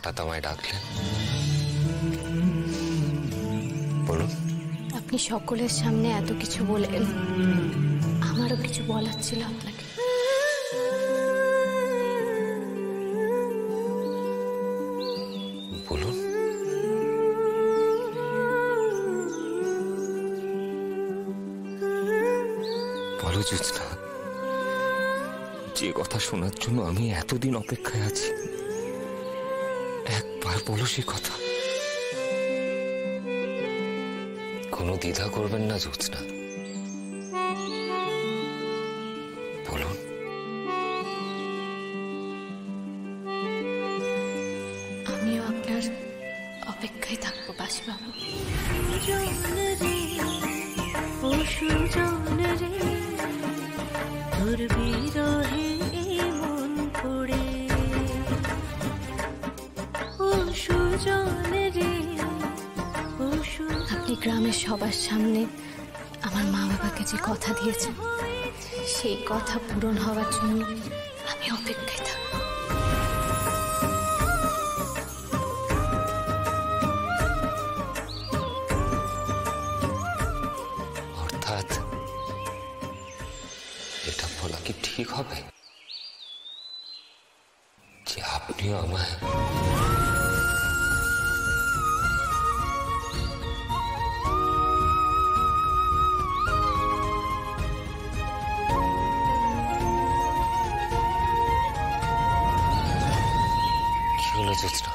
হঠাৎ আমায় ডাকলেন? বলুন। আপনি সকলের সামনে এত কিছু বললেন, আমারও কিছু বলার ছিল আপনাকে। বলুন। বলো জ্যোৎস্না, যে কথা শোনার জন্য আমি এতদিন অপেক্ষায় আছি, একবার বলো সে কথা। কোনো দ্বিধা করবেন না জ্যোৎস্না, বলুন। আমিও আপনার অপেক্ষায় থাকবো বাসিবাবু। আপনি গ্রামের সবার সামনে আমার মা বাবাকে যে কথা দিয়েছেন, সেই কথা পূরণ হওয়ার জন্য আমি অপেক্ষায় থাকবো। অর্থাৎ এটা বলা কি ঠিক হবে যে আপনিও আমায় কি হলো জ্যোৎস্না?